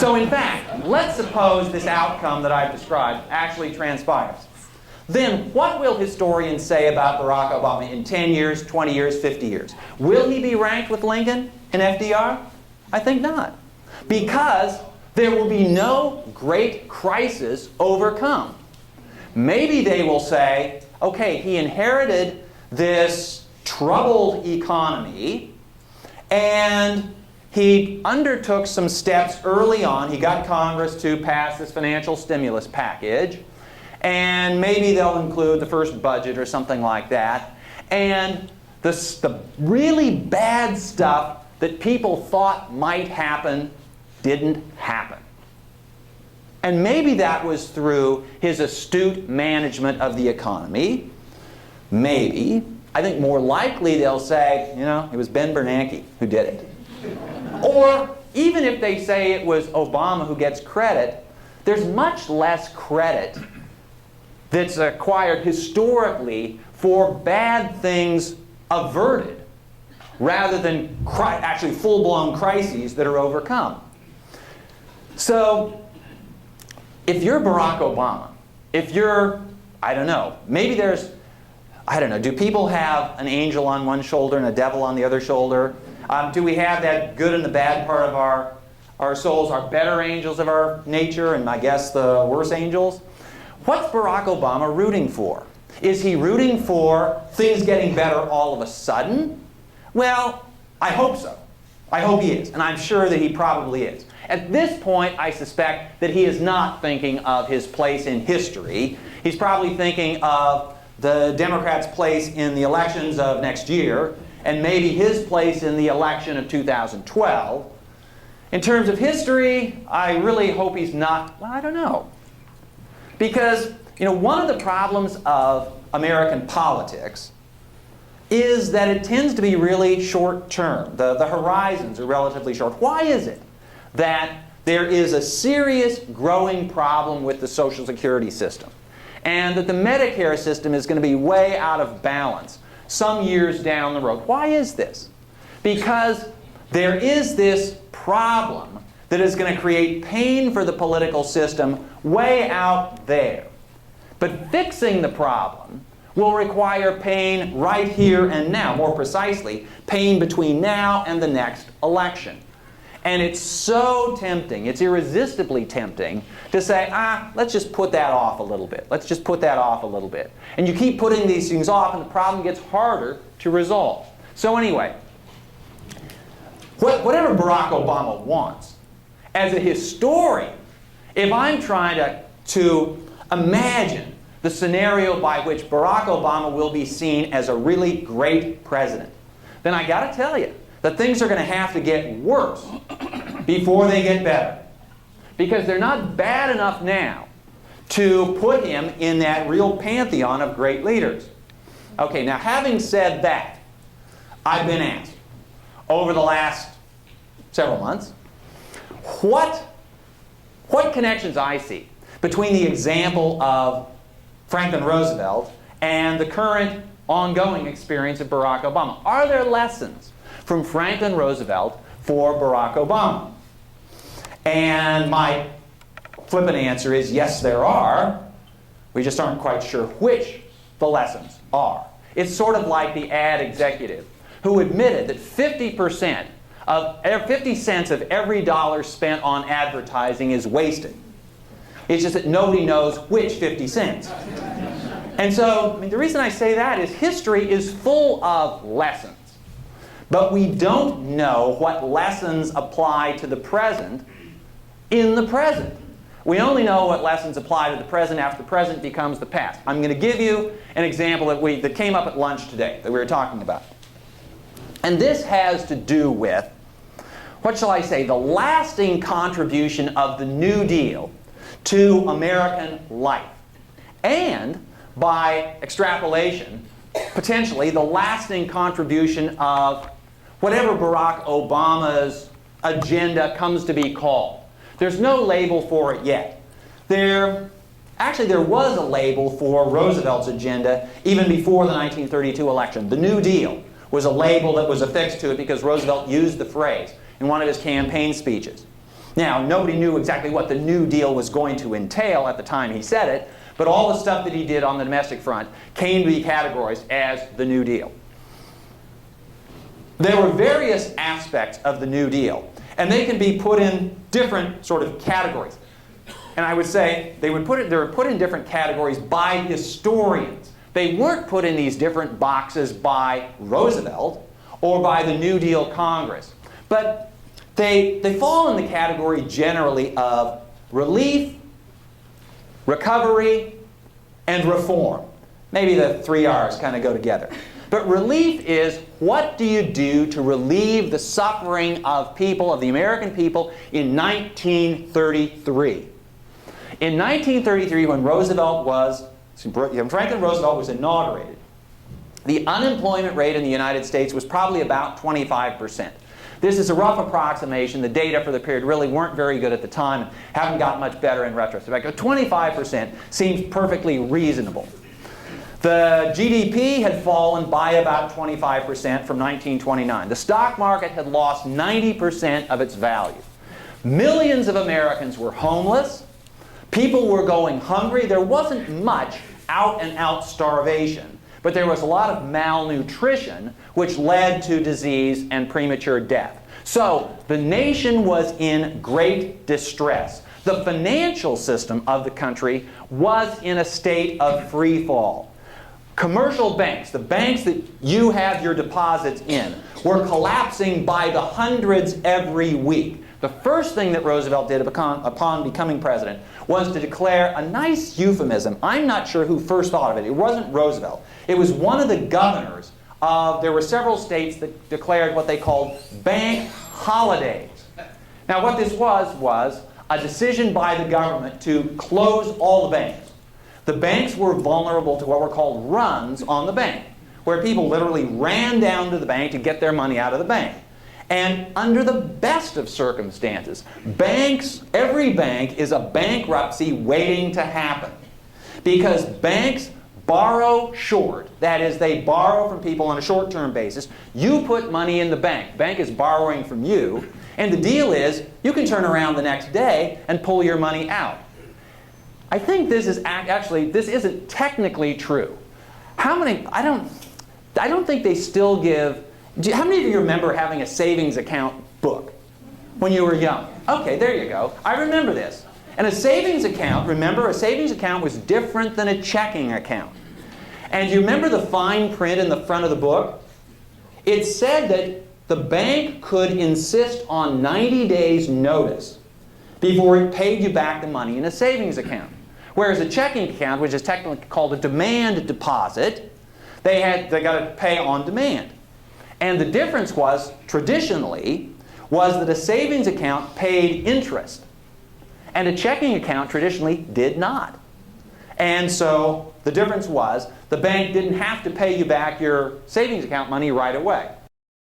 So in fact, let's suppose this outcome that I've described actually transpires. Then what will historians say about Barack Obama in 10 years, 20 years, 50 years? Will he be ranked with Lincoln and FDR? I think not. Because there will be no great crisis overcome. Maybe they will say, okay, he inherited this troubled economy, and he undertook some steps early on. He got Congress to pass this financial stimulus package, and maybe they'll include the first budget or something like that. And the really bad stuff that people thought might happen didn't happen. And maybe that was through his astute management of the economy. Maybe. I think more likely they'll say, you know, it was Ben Bernanke who did it. Or even if they say it was Obama who gets credit, there's much less credit that's acquired historically for bad things averted rather than actually full-blown crises that are overcome. So if you're Barack Obama, if you're, I don't know, maybe there's, I don't know, do people have an angel on one shoulder and a devil on the other shoulder? Do we have that good and the bad part of our souls, our better angels of our nature, and I guess the worse angels? What's Barack Obama rooting for? Is he rooting for things getting better all of a sudden? Well, I hope so. I hope he is, and I'm sure that he probably is. At this point, I suspect that he is not thinking of his place in history. He's probably thinking of the Democrats' place in the elections of next year, and maybe his place in the election of 2012. In terms of history, I really hope he's not, well, I don't know. Because, you know, one of the problems of American politics is that it tends to be really short-term. The horizons are relatively short. Why is it that there is a serious growing problem with the Social Security system, and that the Medicare system is going to be way out of balance some years down the road? Why is this? Because there is this problem that is going to create pain for the political system way out there. But fixing the problem will require pain right here and now, more precisely, pain between now and the next election. And it's so tempting, it's irresistibly tempting to say, let's just put that off a little bit. Let's just put that off a little bit. And you keep putting these things off, and the problem gets harder to resolve. So anyway, whatever Barack Obama wants, as a historian, if I'm trying to imagine the scenario by which Barack Obama will be seen as a really great president, then I got to tell you that things are going to have to get worse before they get better. Because they're not bad enough now to put him in that real pantheon of great leaders. Okay, now having said that, I've been asked over the last several months what connections I see between the example of Franklin Roosevelt and the current ongoing experience of Barack Obama. Are there lessons from Franklin Roosevelt for Barack Obama? And my flippant answer is yes, there are. We just aren't quite sure which the lessons are. It's sort of like the ad executive who admitted that 50 cents of every dollar spent on advertising is wasted. It's just that nobody knows which 50 cents. And so, the reason I say that is history is full of lessons. But we don't know what lessons apply to the present in the present. We only know what lessons apply to the present after the present becomes the past. I'm going to give you an example that came up at lunch today that we were talking about. And this has to do with, what shall I say, the lasting contribution of the New Deal to American life. And, by extrapolation, potentially the lasting contribution of whatever Barack Obama's agenda comes to be called. There's no label for it yet. There was a label for Roosevelt's agenda even before the 1932 election. The New Deal was a label that was affixed to it because Roosevelt used the phrase in one of his campaign speeches. Now, nobody knew exactly what the New Deal was going to entail at the time he said it, but all the stuff that he did on the domestic front came to be categorized as the New Deal. There were various aspects of the New Deal, and they can be put in different sort of categories. And I would say they were put in different categories by historians. They weren't put in these different boxes by Roosevelt or by the New Deal Congress. But they fall in the category generally of relief, recovery, and reform. Maybe the three R's kind of go together. But relief is, what do you do to relieve the suffering of people, of the American people, in 1933? In 1933, when Franklin Roosevelt was inaugurated, the unemployment rate in the United States was probably about 25%. This is a rough approximation. The data for the period really weren't very good at the time and haven't gotten much better in retrospect. But 25% seems perfectly reasonable. The GDP had fallen by about 25% from 1929. The stock market had lost 90% of its value. Millions of Americans were homeless. People were going hungry. There wasn't much out-and-out starvation, but there was a lot of malnutrition, which led to disease and premature death. So the nation was in great distress. The financial system of the country was in a state of free fall. Commercial banks, the banks that you have your deposits in, were collapsing by the hundreds every week. The first thing that Roosevelt did upon becoming president was to declare a nice euphemism. I'm not sure who first thought of it. It wasn't Roosevelt. It was one of the governors of, there were several states that declared what they called bank holidays. Now what this was a decision by the government to close all the banks. The banks were vulnerable to what were called runs on the bank, where people literally ran down to the bank to get their money out of the bank. And under the best of circumstances, every bank is a bankruptcy waiting to happen. Because banks borrow short. That is, they borrow from people on a short-term basis. You put money in the bank. The bank is borrowing from you. And the deal is, you can turn around the next day and pull your money out. I think this is this isn't technically true. How many, I don't think they still give, how many of you remember having a savings account book when you were young? Okay, there you go. I remember this. And a savings account, remember, a savings account was different than a checking account. And you remember the fine print in the front of the book? It said that the bank could insist on 90 days notice before it paid you back the money in a savings account. Whereas a checking account, which is technically called a demand deposit, they got to pay on demand. And the difference was, traditionally, was that a savings account paid interest. And a checking account traditionally did not. And so the difference was the bank didn't have to pay you back your savings account money right away.